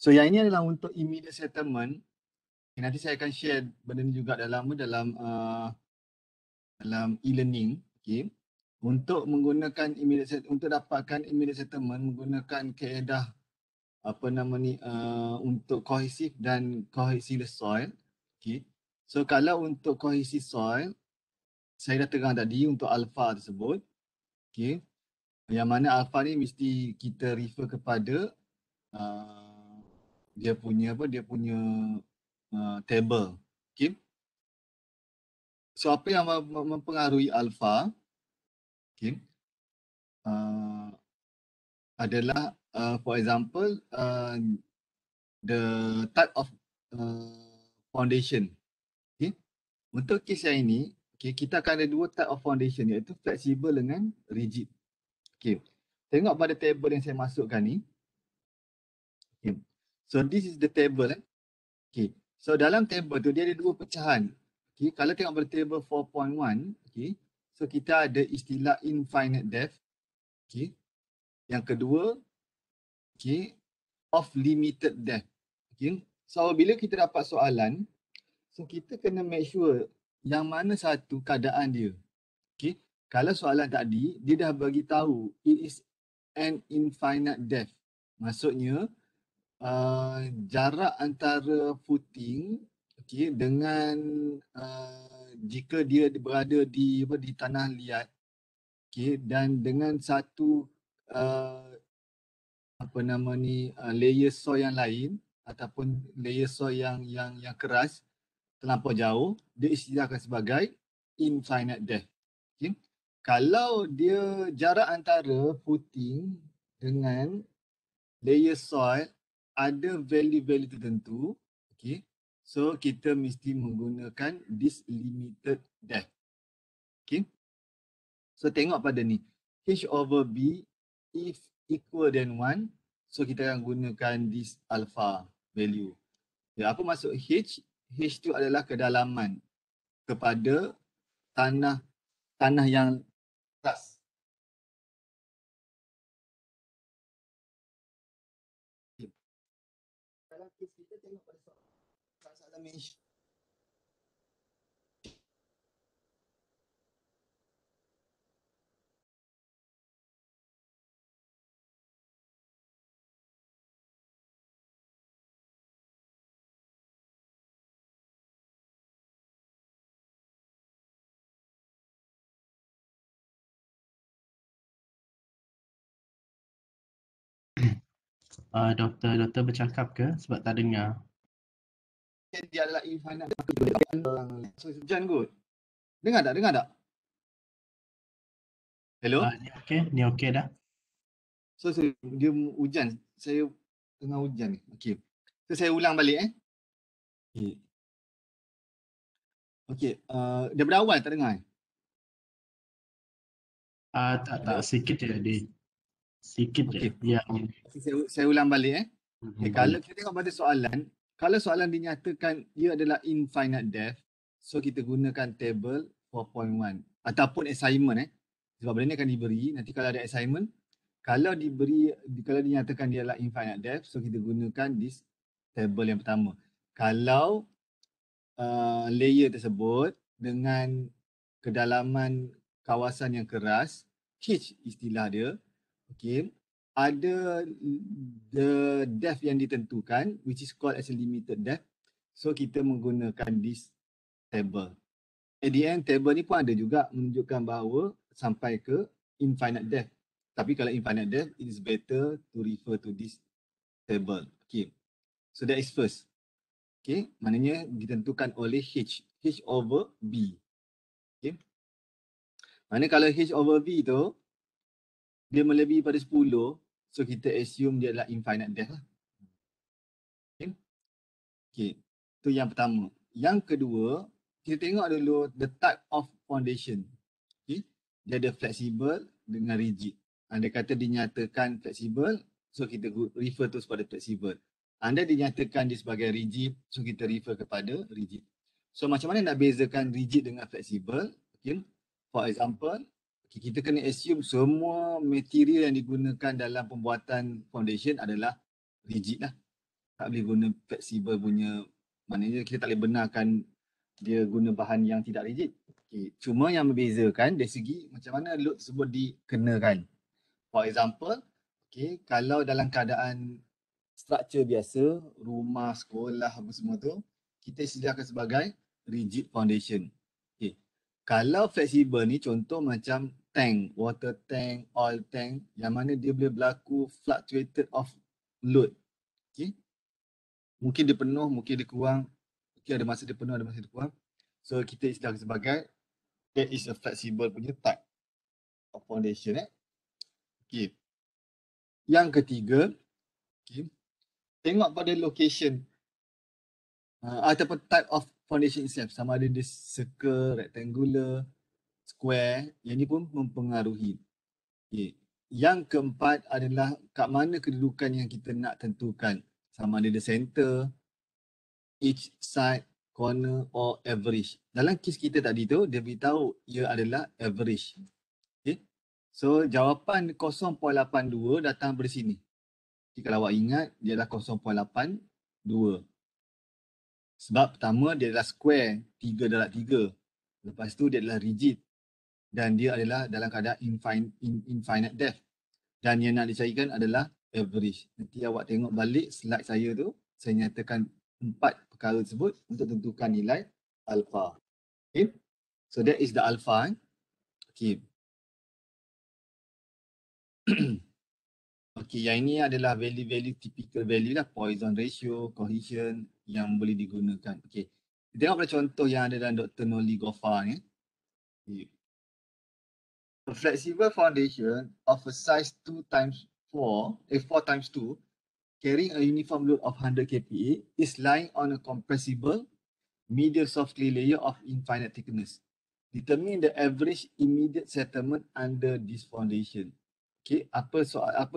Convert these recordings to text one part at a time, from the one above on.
So yang ini adalah untuk immediate settlement. Okay, nanti saya akan share benda ni juga dalam e-learning. Okay. Untuk menggunakan untuk dapatkan immediate settlement menggunakan kaedah untuk cohesive dan cohesive soil. Okay. So kalau untuk cohesive soil, saya dah terang tadi untuk alpha tersebut. Okay. Yang mana alpha ni mesti kita refer kepada dia punya table. Okay. So apa yang mempengaruhi alpha, okay, adalah for example the type of foundation. Okay. Untuk kes yang ini, okay, kita akan ada dua type of foundation, iaitu flexible dengan rigid. Okay. Tengok pada table yang saya masukkan ni. Okay. So this is the table. Okay. So dalam table tu dia ada dua pecahan. Okay. Kalau tengok pada table 4.1, okay, so kita ada istilah infinite depth. Okay. Yang kedua, okay, of limited depth. Okay. So bila kita dapat soalan, so kita kena make sure yang mana satu keadaan dia. Okay. Kalau soalan tadi, dia dah bagi tahu it is an infinite depth. Maksudnya, jarak antara footing, okay, dengan jika dia berada di tanah liat, okay, dan dengan satu layer soil yang lain ataupun layer soil yang keras terlampau jauh, dia istilahkan sebagai infinite depth. Okay. Kalau dia jarak antara footing dengan layer soil ada value-value tertentu, okay, so kita mesti menggunakan this limited depth. Okay. So tengok pada ni, H over B if equal than 1, so kita akan gunakan this alpha value. Ya, apa maksud H? H tu adalah kedalaman kepada tanah yang keras. Kalau kita tengok pada soalan mention, Doktor bercakap ke? Sebab tak dengar. dia adalah infinite. So hujan kot. Dengar tak? Hello? Ni okey dah. So dia hujan. Saya tengah hujan ni. Okey. So saya ulang balik Okey. Daripada awal tak dengar? Tak sikit je dia. Sikit je. Okey. Yang Saya ulang balik Okay, kalau kita tengok pada soalan, kalau soalan dinyatakan ia adalah infinite depth, so kita gunakan table 4.1 ataupun assignment sebab benda ni akan diberi, nanti kalau ada assignment, kalau dinyatakan dia adalah infinite depth, so kita gunakan this table yang pertama. Kalau layer tersebut dengan kedalaman kawasan yang keras, H istilah dia, okay, ada the depth yang ditentukan, which is called as a limited depth. So kita menggunakan this table. At the end, table ni pun ada juga menunjukkan bahawa sampai ke infinite depth. Tapi kalau infinite depth, it is better to refer to this table. Okay. So that is first. Okay. Maknanya ditentukan oleh H over B. Okay. Maknanya kalau H over B tu, dia melebihi pada 10, so kita assume dia adalah infinite depth lah. Okay. Itu yang pertama. Yang kedua, kita tengok dulu the type of foundation. Okay. Dia ada flexible dengan rigid. Anda kata dinyatakan flexible, so kita refer terus pada flexible. Anda dinyatakan dia sebagai rigid, so kita refer kepada rigid. So macam mana nak bezakan rigid dengan flexible? Okay. For example, kita kena assume semua material yang digunakan dalam pembuatan foundation adalah rigid lah. tak boleh guna fleksibel punya, maknanya kita tak boleh benarkan dia guna bahan yang tidak rigid. Okay. Cuma yang membezakan dari segi macam mana load tersebut dikenakan. For example, okay, kalau dalam keadaan struktur biasa, rumah, sekolah apa semua tu, kita sediakan sebagai rigid foundation. Okay. Kalau fleksibel ni contoh macam tank, water tank, oil tank, yang mana dia boleh berlaku fluctuated of load. Okay. Mungkin dia penuh, mungkin dia kurang, mungkin ada masa dia penuh, ada masa dia kurang. So kita istilahkan sebagai that is a flexible punya type of foundation. Okay. Yang ketiga, okay, tengok pada location ataupun type of foundation itself. Sama ada dia circle, rectangular, square. Yang ni pun mempengaruhi. Okay. Yang keempat adalah kat mana kedudukan yang kita nak tentukan. Sama ada dia center, each side, corner or average. Dalam kes kita tadi tu, dia beritahu ia adalah average. Okay. So jawapan 0.82 datang dari sini. Okay, kalau awak ingat, dia adalah 0.82. Sebab pertama dia adalah square, 3 darab 3. Lepas tu dia adalah rigid. Dan dia adalah dalam keadaan infinite depth. Dan yang nak dicarikan adalah average. Nanti awak tengok balik slide saya tu, saya nyatakan 4 perkara tersebut untuk tentukan nilai alpha. Okay. So that is the alpha. Okay. Okay, yang ini adalah value-value typical value lah, Poisson ratio, cohesion yang boleh digunakan. Okay, kita tengok pada contoh yang ada dalam Dr. Noli Ghaffar ni. Okay. A flexible foundation of a size 4 times 2, carrying a uniform load of 100 kPa is lying on a compressible medium soft clay layer of infinite thickness. Determine the average immediate settlement under this foundation. Okay, apa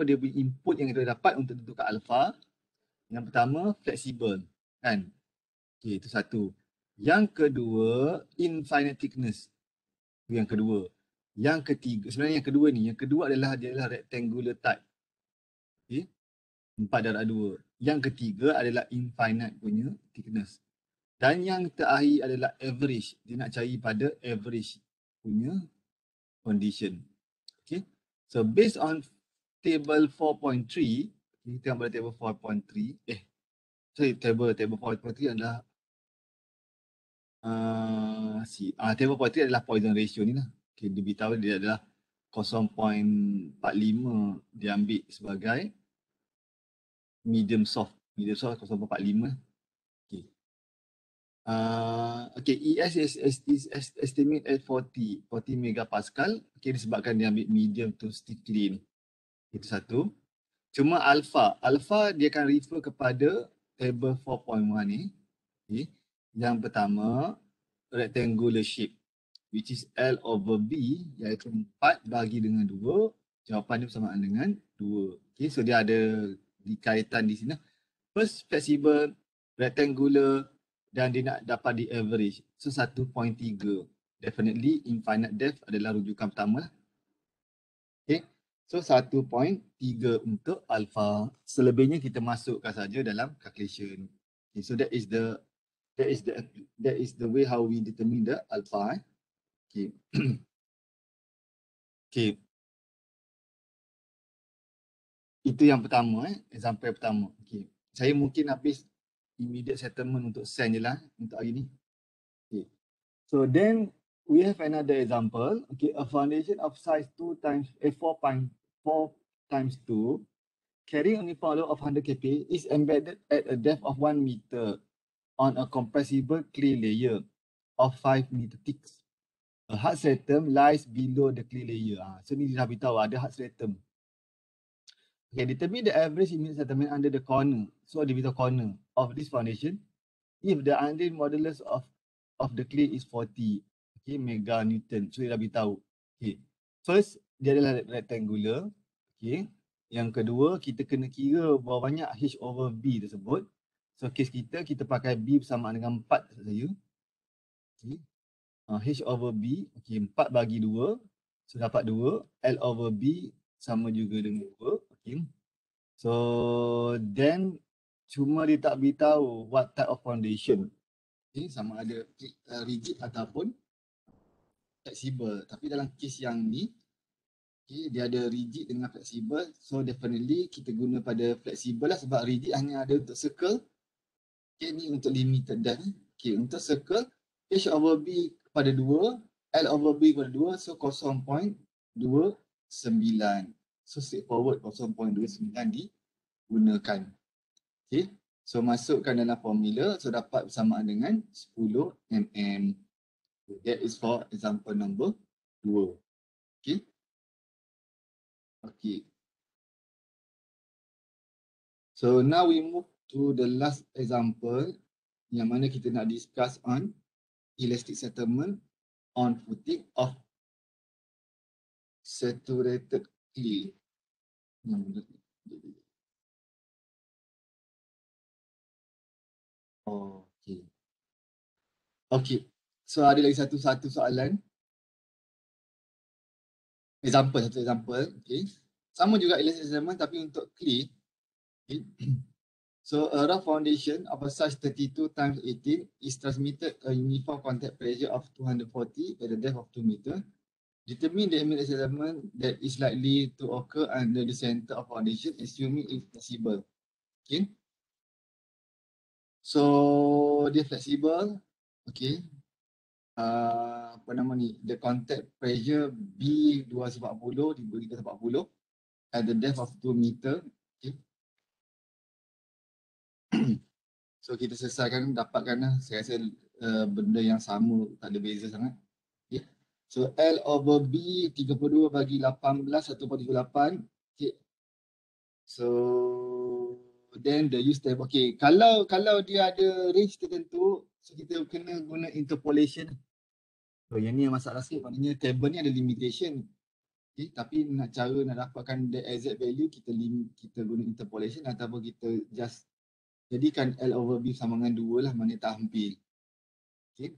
dia punya input yang kita dapat untuk tentukan alpha? Yang pertama, fleksibel, kan? Okay, itu satu. Yang kedua, infinite thickness. Itu yang kedua. Yang ketiga, sebenarnya yang kedua ni, yang kedua adalah dia adalah rectangular type. Okay, 4/2. Yang ketiga adalah infinite punya thickness. Dan yang terakhir adalah average. Dia nak cari pada average punya condition. Okay. So based on table 4.3, kita tengok pada table 4.3, table 4.3 adalah table 4.3 adalah Poisson ratio ni lah. Okay, dia beritahu dia adalah 0.45 diambil sebagai medium soft. Medium soft 0.45. Okay. ES is estimate at 40 megapascal. Okay, disebabkan dia ambil medium to stiff clay ni. Itu satu. Cuma alpha dia akan refer kepada table 4.1 ni. Okay. Yang pertama, rectangular shape, which is L over B, iaitu 4 bagi dengan 2. Jawapan dia bersamaan dengan 2. Okay, so dia ada dikaitan di sini. First, flexible, rectangular, dan dia nak dapat di average. So 1.3. Definitely infinite depth adalah rujukan pertama lah. Okay. So 1.3 untuk alpha. Selebihnya kita masukkan saja dalam calculation. Okay, so that is the way how we determine the alpha. Okay. Okay. Itu yang pertama, example pertama. Okay. Saya mungkin habis immediate settlement untuk send je lah untuk hari ni. Okay. So then we have another example. Okay, a foundation of size 4 times 2 carrying a uniform load of 100 kPa is embedded at a depth of 1 meter on a compressible clay layer of 5 meter thick. A hard stratum lies below the clay layer. So ni dah beritahu ada hard stratum. Okay, determine the average immediate settlement under the corner. So dia beritahu corner of this foundation if the undrained modulus of the clay is 40. Okay, mega Newton. So dia dah beritahu. Okay, first dia adalah rectangular. Okay, yang kedua kita kena kira berapa banyak H over B tersebut. So case kita pakai B bersamaan dengan 4 saja. Okay. H over B, okay, 4 bagi 2. So dapat 2. L over B sama juga dengan 2. Okay. So then Cuma dia tak beritahu what type of foundation. Okay, sama ada rigid ataupun fleksibel. Tapi dalam kes yang ni, okay, dia ada rigid dengan fleksibel. So definitely kita guna pada fleksibel lah sebab rigid hanya ada untuk circle. Okay, ni untuk limited depth. Okay, untuk circle, H over B kepada 2, L over B kepada 2, so 0.29. So straightforward 0.29 digunakan. Okay, so masukkan dalam formula, so dapat bersamaan dengan 10 mm. That is for example number 2. Okay. Okay. So now we move to the last example yang mana kita nak discuss on elastic settlement on footing of saturated clay. Okay. Okay. So ada lagi satu soalan. Satu example. Okay. Sama juga elastic settlement tapi untuk clay. Okay. So a rough foundation of a size 32 times 18 is transmitted a uniform contact pressure of 240 at the depth of 2 meter. Determine the immediate settlement that is likely to occur under the center of foundation assuming it's flexible. Okay. So dia flexible. Okay. Apa nama ni? The contact pressure B240 diberi 240 at the depth of 2 meter. Okay. So kita selesaikan, dapatkan saya rasa benda yang sama, tak ada beza sangat. Okay. So L over B 32 bagi 18 1.38. Okay. So then the use table. Okay, kalau dia ada range tertentu, so kita kena guna interpolation. So yang ni yang masalah sikit, maknanya table ni ada limitation. Okay, tapi nak dapatkan the exact value, kita guna interpolation ataupun kita just jadikan L over B sama dengan 2 lah, maknanya tak hampir. Okay.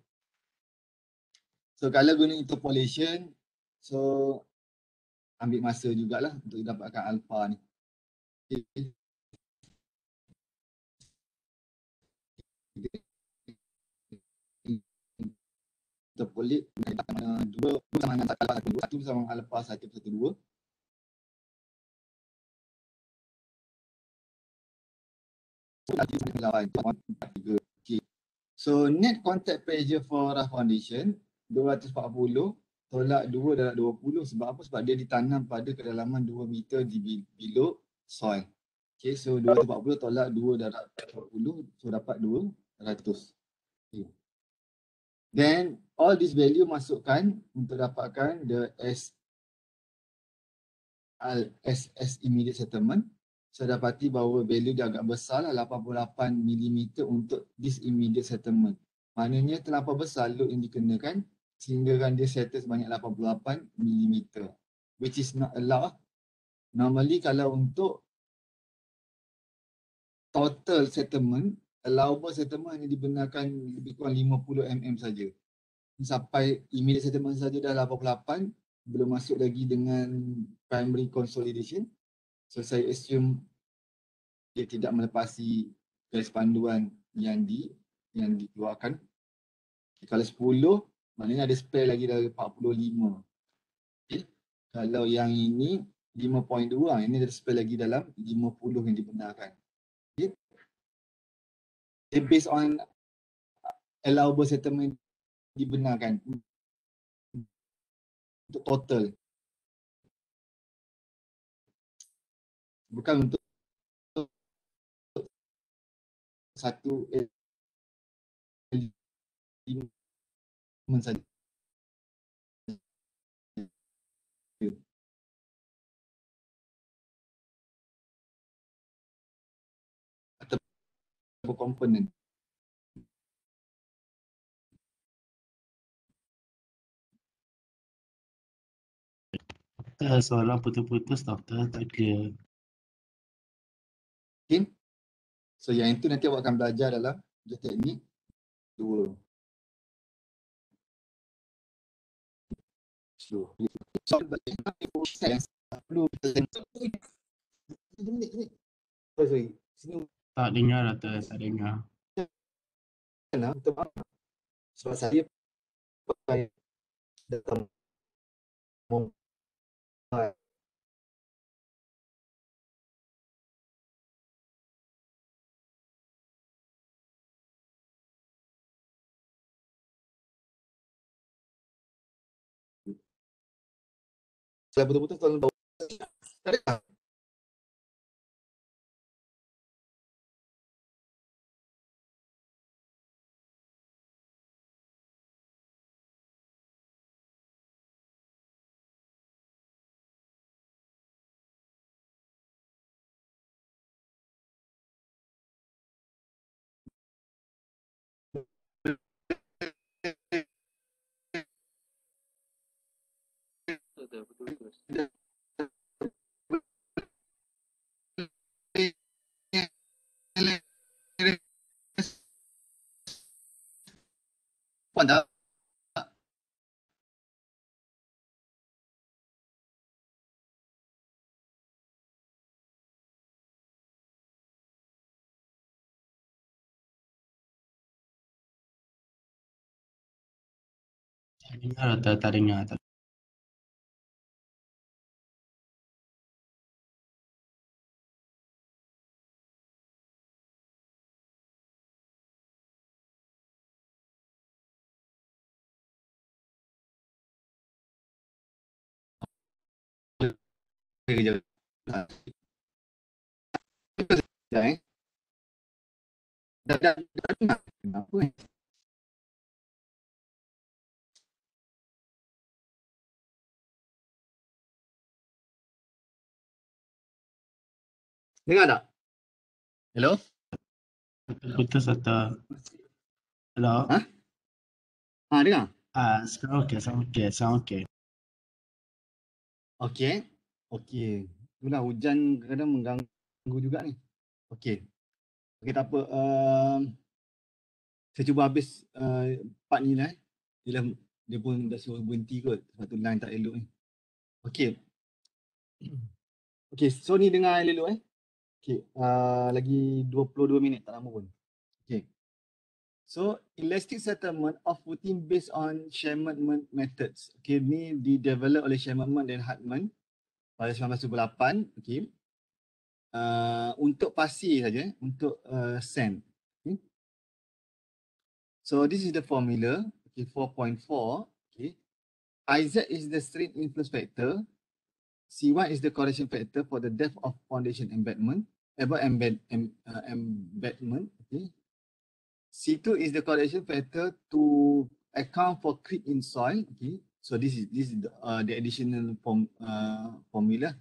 So kalau guna interpolation, so ambil masa jugalah untuk dapatkan alpha ni. Okay. Interpolate mana 2 sama dengan alpha 1 sama dengan alpha 112. Okay. So net contact pressure for rough foundation 240 tolak 2 darab 20. Sebab apa? Sebab dia ditanam pada kedalaman 2 meter di below soil. Okay, so 240 tolak 2 darab 20, so dapat 200. Okay. Then all this value masukkan untuk dapatkan the SS immediate settlement. So dapati bahawa value dia agak besar lah, 88 mm untuk this immediate settlement. Maknanya terlampau besar load yang dikenakan sehingga kan dia settle sebanyak 88 mm, which is not allowed. Normally kalau untuk total settlement, allowable settlement hanya dibenarkan lebih kurang 50 mm saja. Sampai immediate settlement saja dah 88, belum masuk lagi dengan primary consolidation. So saya assume dia tidak melepasi garis panduan yang dikeluarkan. Kalau 10, maknanya ada spare lagi dari 45. Okay. Kalau yang ini 5.2, ini ada spare lagi dalam 50 yang dibenarkan. Okay. Based on allowable settlement dibenarkan untuk total. Bukan untuk satu element saja. Atau komponen. Soalan putus-putus doktor, tak clear. Okay. So yang itu nanti awak akan belajar dalam teknik 2. So yang perlu sorry. Tak dengar atau tak dengar? Kenapa? Minta maaf. Sebab saya pakai data mobile. Saya betul-betul tolong tahu. Tak ada. Puan tak? Tak dengar atau tak dengar? Tak. Kejap. Dah Dah dengar. Kenapa ni? Dengar tak? Hello? Putus atau? Hello? Ha? Dengar? Sekarang okey, sekarang okey, sekarang okey. Okey. Okey. Itulah hujan kadang mengganggu juga ni. Okey. Okey, tak apa. Saya cuba habis part ni lah. Dia pun dah suruh berhenti kot. Sebab tu line tak elok ni. Okey. Okey, so ni dengar elok Okey, lagi 22 minit, tak lama pun. Okey. So, elastic settlement of routine based on Sherman methods. Okey, ni di-develop oleh Sherman dan Hartman pada 1978. Okey. Untuk pasir saja, untuk sand. Okay. So, this is the formula. Okay, 4.4. Okay. Iz is the strain influence factor. C1 is the correction factor for the depth of foundation embedment. Embedment. Okay. C2 is the correction factor to account for creep in soil. Okay. So this is the additional formula.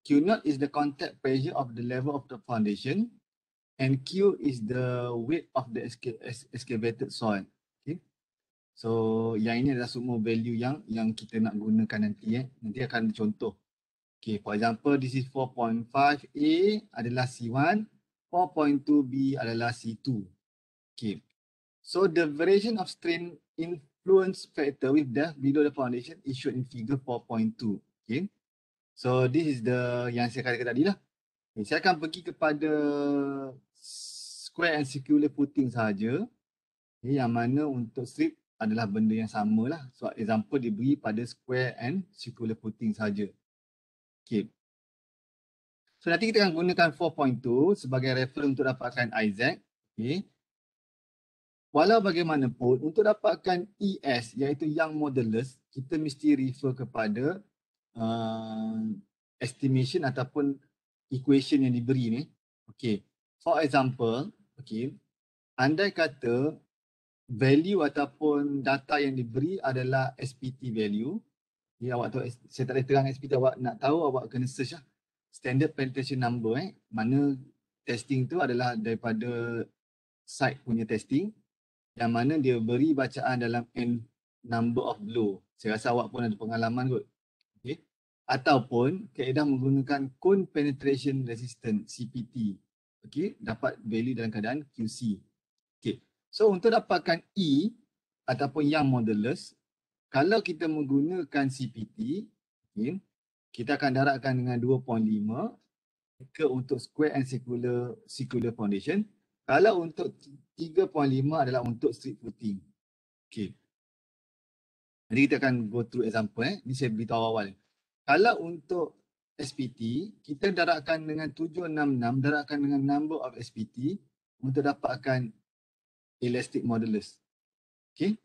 Q0 is the contact pressure of the level of the foundation, and Q is the weight of the excavated soil. Okay. So yang ini adalah semua value yang kita nak gunakan nanti. Nanti akan contoh. Okay, for example, this is 4.5A adalah C1, 4.2B adalah C2. Okay. So the variation of strain influence factor with depth below the foundation is shown in figure 4.2. Okay. So this is the yang saya katakan tadi lah. Okay, saya akan pergi kepada square and circular footing sahaja. Okay, yang mana untuk strip adalah benda yang sama lah. So example diberi pada square and circular footing sahaja. Okay. So nanti kita akan gunakan 4.2 sebagai reference untuk dapatkan Iz. Okay. Walau bagaimanapun, untuk dapatkan ES iaitu Young Modulus, kita mesti refer kepada estimation ataupun equation yang diberi ni. Okay. For example, okay, andai kata value ataupun data yang diberi adalah SPT value. Okay, awak tahu, saya tak boleh terang SPT, awak nak tahu awak kena search lah. Standard penetration number mana testing tu adalah daripada site punya testing, yang mana dia beri bacaan dalam n number of blow. Saya rasa awak pun ada pengalaman kot. Okay. Ataupun kaedah menggunakan cone penetration resistance CPT. Okay. Dapat value dalam keadaan QC. Okay. So untuk dapatkan E ataupun Young Modulus, kalau kita menggunakan CPT, okay, kita akan darabkan dengan 2.5. ke untuk square and circular foundation. Kalau untuk 3.5 adalah untuk street footing. Okay. Jadi kita akan go through example. Ni saya beritahu awal. Kalau untuk SPT, kita darabkan dengan 766, darabkan dengan number of SPT untuk dapatkan elastic modulus. Okay.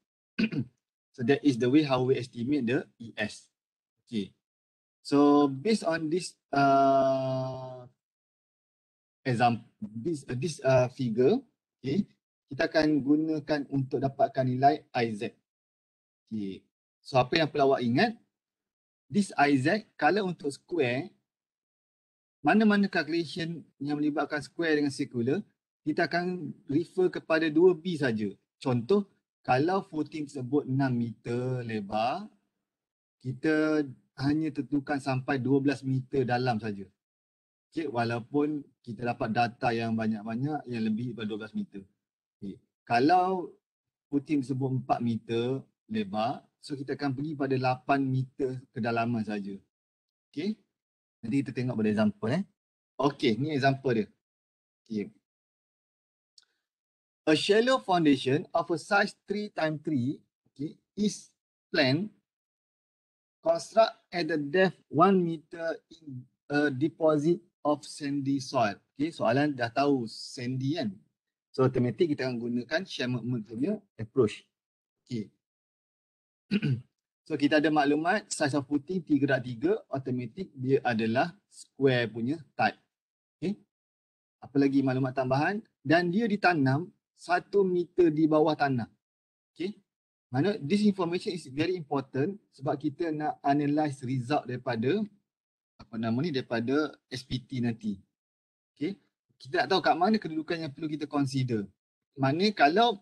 So that is the way how we estimate the ES. Okay. So based on this example, this figure, okay, kita akan gunakan untuk dapatkan nilai IZ. Okay. So apa yang perlu awak ingat, this IZ kalau untuk square, mana-mana calculation yang melibatkan square dengan circular, kita akan refer kepada 2B saja. Contoh, kalau footing tersebut 6 meter lebar, kita hanya tentukan sampai 12 meter dalam saja. Okay, walaupun kita dapat data yang banyak-banyak yang lebih daripada 12 meter. Okay. Kalau footing tersebut 4 meter lebar, so kita akan pergi pada 8 meter kedalaman saja. Okay. Nanti kita tengok pada example. Okay, ni example dia. Okay. A shallow foundation of a size 3x3, okay, is planned construct at the depth 1 meter in a deposit of sandy soil. Okay, soalan dah tahu sandy kan. So automatic kita akan gunakan Sherman punya approach. Okay. So kita ada maklumat size of footing 3.3, automatic dia adalah square punya type. Okay. Apa lagi maklumat tambahan? Dan dia ditanam 1 meter di bawah tanah. Okay. Mana this information is very important sebab kita nak analyze result daripada daripada SPT nanti. Okay. Kita nak tahu kat mana kedudukan yang perlu kita consider. Mana kalau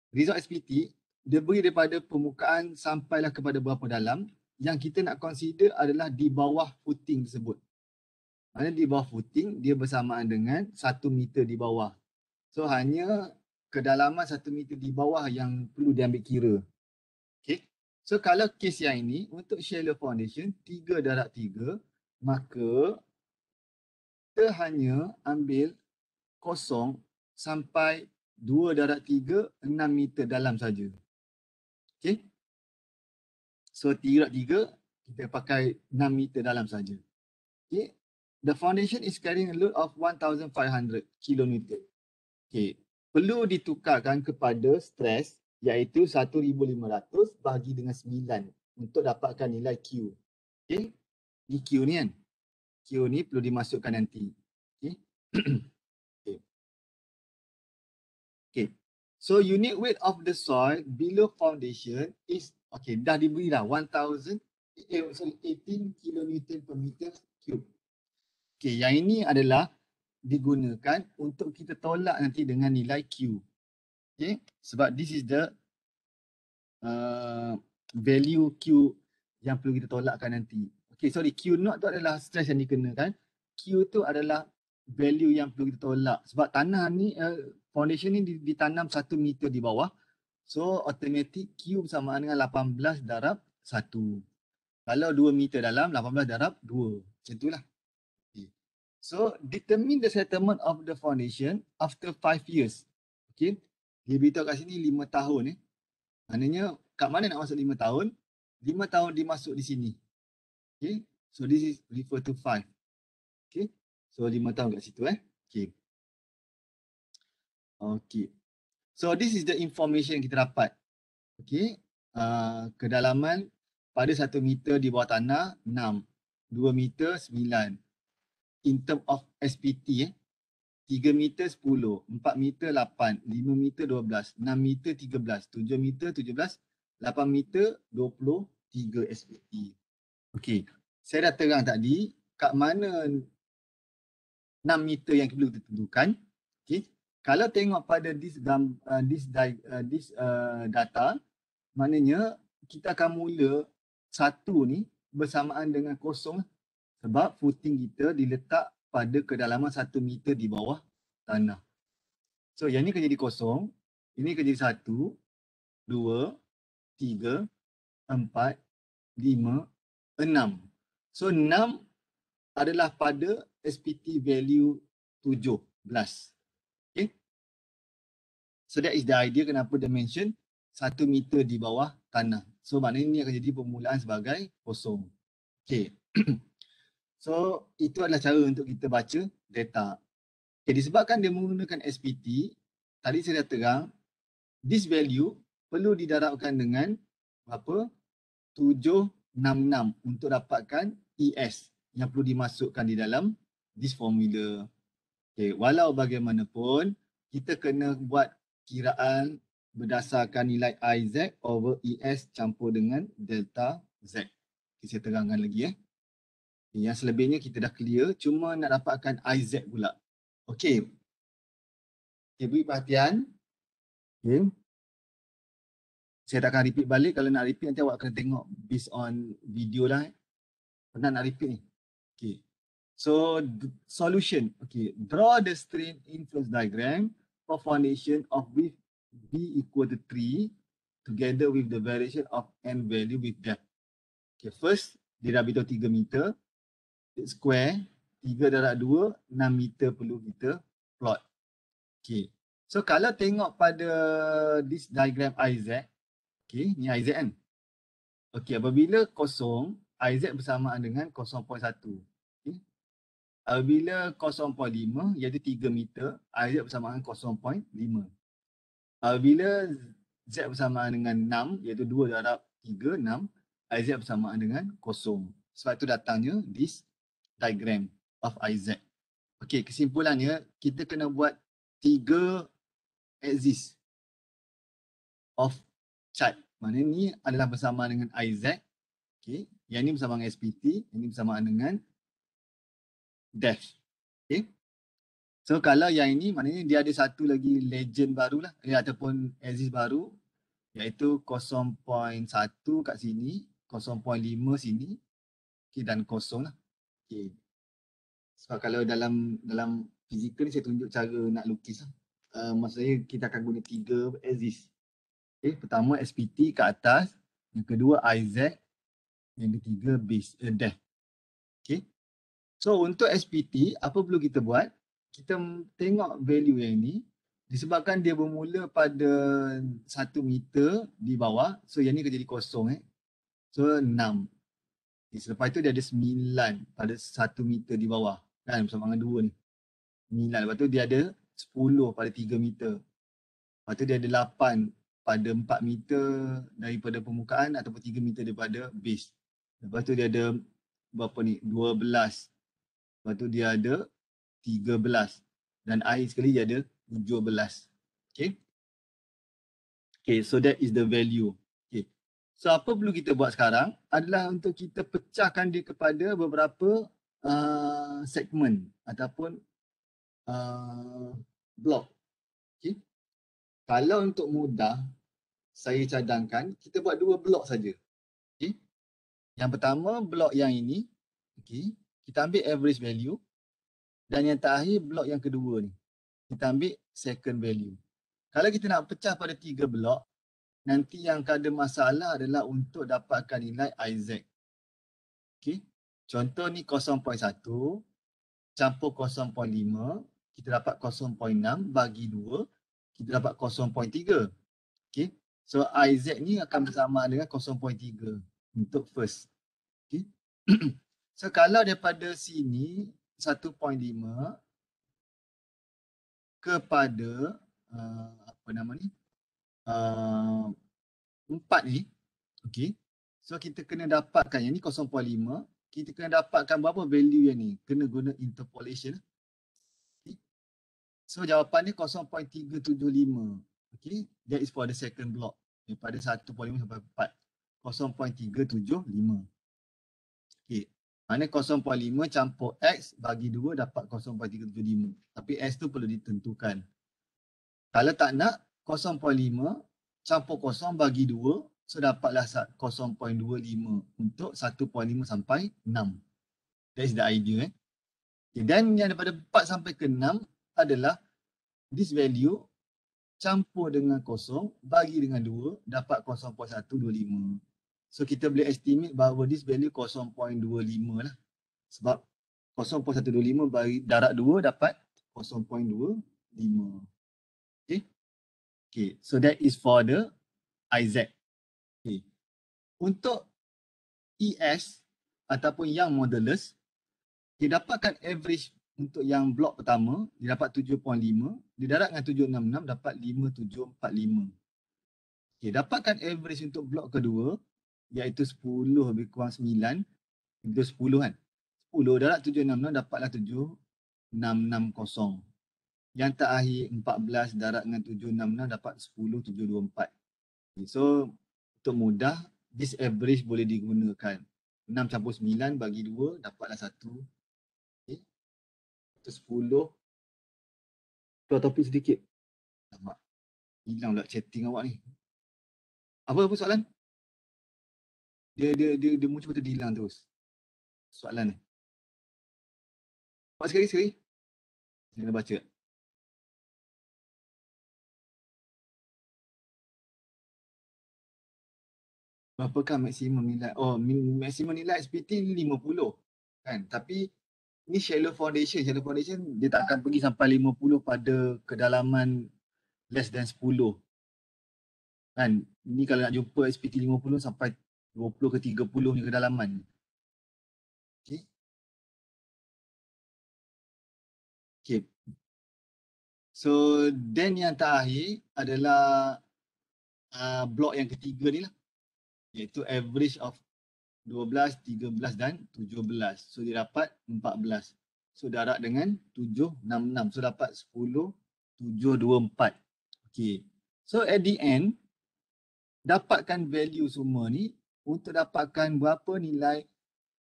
result SPT dia beri daripada permukaan sampailah kepada berapa dalam, yang kita nak consider adalah di bawah footing tersebut. Mana di bawah footing dia bersamaan dengan 1 meter di bawah. So hanya kedalaman 1 meter di bawah yang perlu diambil kira. Okay. So kalau kes yang ini untuk shallow foundation 3/3, maka kita hanya ambil kosong sampai 2/3 6 meter dalam saja. Okay. So 3/3 kita pakai 6 meter dalam saja. Okay. The foundation is carrying a load of 1500 kN. Okay. Perlu ditukarkan kepada stress iaitu 1500 bahagi dengan 9 untuk dapatkan nilai Q. Okay. Ni Q ni kan. Q ni perlu dimasukkan nanti. Okay. Okay. Okay. So unit weight of the soil below foundation is, okay, dah diberi dah 18 kN per meter cube. Okay, yang ini adalah digunakan untuk kita tolak nanti dengan nilai Q. Okay, sebab this is the value Q yang perlu kita tolakkan nanti. Okay, sorry, Q0 tu adalah stress yang dikenakan. Q tu adalah value yang perlu kita tolak. Sebab tanah ni, foundation ni ditanam 1 meter di bawah. So automatic Q bersamaan dengan 18 darab 1. Kalau 2 meter dalam, 18 darab 2. Macam itulah. So, determine the settlement of the foundation after 5 years. Okay. Dia beritahu kat sini 5 tahun. Maknanya, kat mana nak masuk 5 tahun? 5 tahun dimasuk di sini. Okay. So, this is refer to 5. Okay. So, 5 tahun kat situ. Okay. Okay. So, this is the information yang kita dapat. Okay. Kedalaman pada 1 meter di bawah tanah, 6. 2 meter, 9. In term of SPT, 3 meter 10, 4 meter 8, 5 meter 12, 6 meter 13, 7 meter 17, 8 meter 23 SPT. Okey, saya dah terang tadi kat mana 6 meter yang perlu ditentukan. Okey, kalau tengok pada this data, maknanya kita akan mula satu ni bersamaan dengan kosong. Sebab footing kita diletak pada kedalaman 1 meter di bawah tanah. So yang ni akan jadi kosong. Ini akan jadi 1, 2, 3, 4, 5, 6. So 6 adalah pada SPT value 17. Okay. So that is the idea kenapa dia mention 1 meter di bawah tanah. So maknanya ini akan jadi permulaan sebagai kosong. Okay. So itu adalah cara untuk kita baca data. Okay, disebabkan dia menggunakan SPT, tadi saya dah terang, this value perlu didarabkan dengan berapa? 766 untuk dapatkan ES yang perlu dimasukkan di dalam this formula. Okay, walau bagaimanapun, kita kena buat kiraan berdasarkan nilai IZ over ES campur dengan delta Z. Okay, saya terangkan lagi . Yang selebihnya kita dah clear, cuma nak dapatkan IZ pula. Okay. Okay, beri perhatian. Okay. Saya tak akan repeat balik. Kalau nak repeat nanti awak kena tengok based on video lah. Pernah nak repeat ni. Okay. So solution. Okay. Draw the strain influence diagram for foundation of width B equal to 3 together with the variation of n value with depth. Okay. First, dia dah beritahu 3 meter. Square. 3 darab 2, 6 meter perlu kita plot. Okay. So kalau tengok pada this diagram IZ. Okay, ni IZ kan? Okay, apabila kosong, IZ bersamaan dengan 0.1. Okay. Apabila 0.5, iaitu 3 meter, IZ bersamaan dengan 0.5. Apabila Z bersamaan dengan 6, iaitu 2 darab 3, 6, IZ bersamaan dengan 0. Sebab itu datangnya this diagram of IZ. Okay, kesimpulannya, kita kena buat 3 axis of chart. Maknanya ni adalah bersamaan dengan IZ. Okay. Yang ni bersamaan dengan SPT. Yang ni bersamaan dengan depth. Okay. So kalau yang ini maknanya dia ada satu lagi legend baru lah. Ataupun axis baru. Iaitu 0.1 kat sini. 0.5 sini. Okay, dan kosong lah. Okay. Sebab kalau dalam fizikal ni saya tunjuk cara nak lukis lah. Maksudnya kita akan guna 3 axis. Okay, pertama SPT kat atas, yang kedua IZ, yang ketiga base, depth. Okay. So untuk SPT, apa perlu kita buat? Kita tengok value yang ni, disebabkan dia bermula pada 1 meter di bawah, so yang ni akan jadi kosong . So 6. Okay, selepas itu dia ada 9 pada 1 meter di bawah. Kan bersama dengan 2 ni. 9. Lepas tu dia ada 10 pada 3 meter. Lepas tu dia ada 8 pada 4 meter daripada permukaan ataupun 3 meter daripada base. Lepas tu dia ada berapa ni? 12. Lepas tu dia ada 13. Dan akhir sekali dia ada 17. Okay. Okay, so that is the value. Okay. So apa perlu kita buat sekarang adalah untuk kita pecahkan dia kepada beberapa segmen ataupun blok. Okay. Kalau untuk mudah, saya cadangkan kita buat 2 blok saja. Okay. Yang pertama blok yang ini, okay, kita ambil average value, dan yang terakhir blok yang kedua ni, kita ambil second value. Kalau kita nak pecah pada 3 blok, nanti yang akan ada masalah adalah untuk dapatkan nilai IZ. Okay. Contoh ni 0.1 campur 0.5, kita dapat 0.6 bagi 2, kita dapat 0.3. Okay. So IZ ni akan bersama dengan 0.3 untuk first. Okay. So kalau daripada sini 1.5 kepada apa nama ni? 4 ni. Okay. So kita kena dapatkan yang ni 0.5, kita kena dapatkan berapa value yang ni? Kena guna interpolation. Okay. So jawapan ni 0.375. Okay. That is for the second block. Daripada 1.5 sampai 4. 0.375. Okay. Mana 0.5 campur X bagi 2 dapat 0.375. Tapi X tu perlu ditentukan. Kalau tak nak, 0.5 campur 0 bagi 2. So dapatlah 0.25 untuk 1.5 sampai 6. That is the idea. Okay. Dan yang daripada 4 sampai ke 6 adalah this value campur dengan 0 bagi dengan 2 dapat 0.125. So kita boleh estimate bahawa this value 0.25 lah. Sebab 0.125 bagi darab 2 dapat 0.25. Okay. Okay. So that is for the IZ. Okay. Untuk ES ataupun yang modulus, dia dapatkan average untuk yang blok pertama, dia dapat 7.5. Dia darab dengan 766 dapat 5745. Okay. Dapatkan average untuk blok kedua, iaitu 10 lebih kurang 9. Itu 10 kan. 10 darab 766 dapatlah 7660. Yang terakhir 14 darab dengan 766 dapat 10724. Okay, so untuk mudah, this average boleh digunakan. 6 campur 9 bagi 2 dapatlah 1. Okay. Itu 10. Keluar topik sedikit. Nampak. Hilang pula chatting awak ni. Apa soalan? Dia muncul betul hilang terus. Soalan ni. Buat sekali. Saya nak baca. Berapakah maksimum nilai? Oh, maksimum nilai SPT 50 kan. Tapi ni shallow foundation. Shallow foundation dia tak akan pergi sampai 50 pada kedalaman less than 10. Kan. Ni kalau nak jumpa SPT 50 sampai 20 ke 30 ni kedalaman. Okey. Okey. So then yang terakhir adalah blok yang ketiga ni lah. Iaitu average of 12, 13 dan 17. So dia dapat 14. So darab dengan 766. So dapat 10, 724. Okay. So at the end, dapatkan value semua ni untuk dapatkan berapa nilai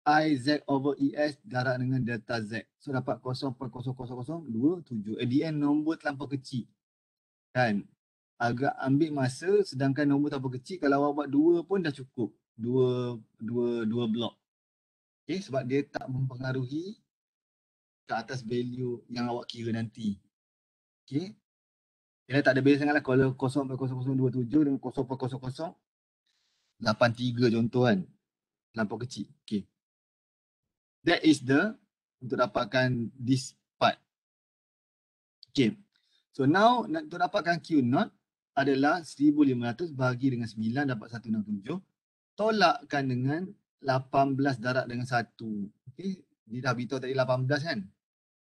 IZ over ES darab dengan delta Z. So dapat 0.00027. At the end nombor terlampau kecil. Kan? Agak ambil masa, sedangkan nombor terlampau kecil kalau awak buat 2 pun dah cukup. Dua blok. Okay, sebab dia tak mempengaruhi ke atas value yang awak kira nanti. Okay. Dia tak ada beza sangatlah kalau 0.0027 dengan 0.0083 contoh kan. Terlampau kecil. Okay. That is the untuk dapatkan this part. Okay. So now untuk dapatkan Q0 adalah 1500 bahagi dengan 9 dapat 167. Tolakkan dengan 18 darab dengan 1. Okay. Dia dah beritahu tadi 18 kan.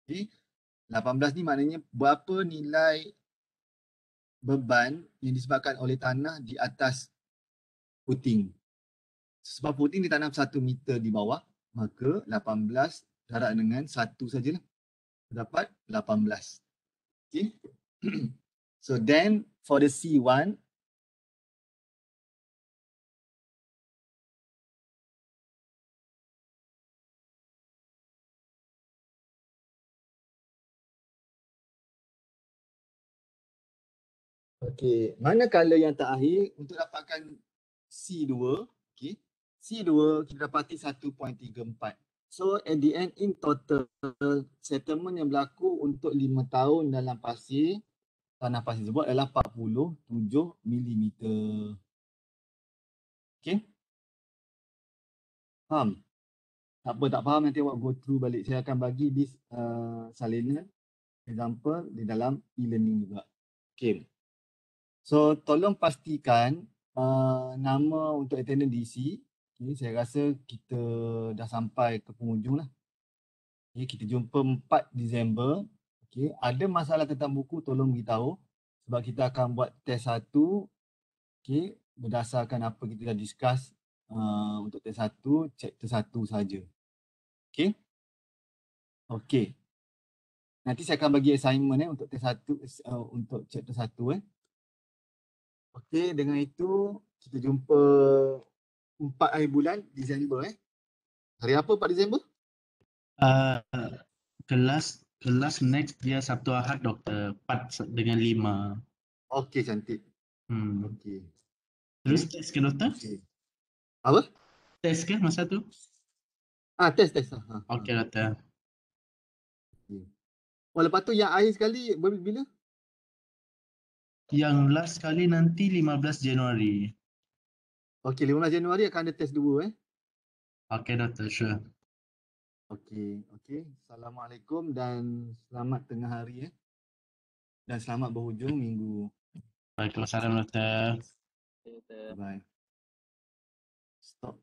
Okay. 18 ni maknanya berapa nilai beban yang disebabkan oleh tanah di atas footing. Sebab footing ditanam 1 meter di bawah, maka 18 darab dengan 1 sajalah. Dapat 18. Okay. So then for the C1, okay, mana color yang terakhir untuk dapatkan C2, okay. C2 kita dapati 1.34. So at the end in total settlement yang berlaku untuk 5 tahun dalam pasir, tanah pasir tersebut adalah 47 mm. Okay. Faham? Tak faham nanti awak go through balik. Saya akan bagi this salinan example di dalam e-learning juga. Okay. So tolong pastikan nama untuk attendant DC. Okay, saya rasa kita dah sampai ke penghujung lah. Okay, kita jumpa 4 Disember. Okay, ada masalah tentang buku tolong beritahu. Sebab kita akan buat test 1. Okay, berdasarkan apa kita dah discuss untuk test 1, chapter 1 saja. Okay. Okay. Nanti saya akan bagi assignment untuk test 1, untuk chapter 1. Okay, dengan itu kita jumpa 4 hari bulan Disember. Hari apa 4 Disember? Kelas next dia Sabtu Ahad doktor 4 dengan 5. Okey, cantik. Okey. Terus test ke doktor? Okay. Apa? Test ke masa tu? Test. Okey doktor. Okay. Oh, lepas tu yang akhir sekali bila? Yang last kali nanti 15 Januari. Okey, 15 Januari akan ada test 2. Okey doktor, sure. Okey. Assalamualaikum dan selamat tengah hari dan selamat berhujung minggu. Waalaikumsalam doktor. Bye. Stop.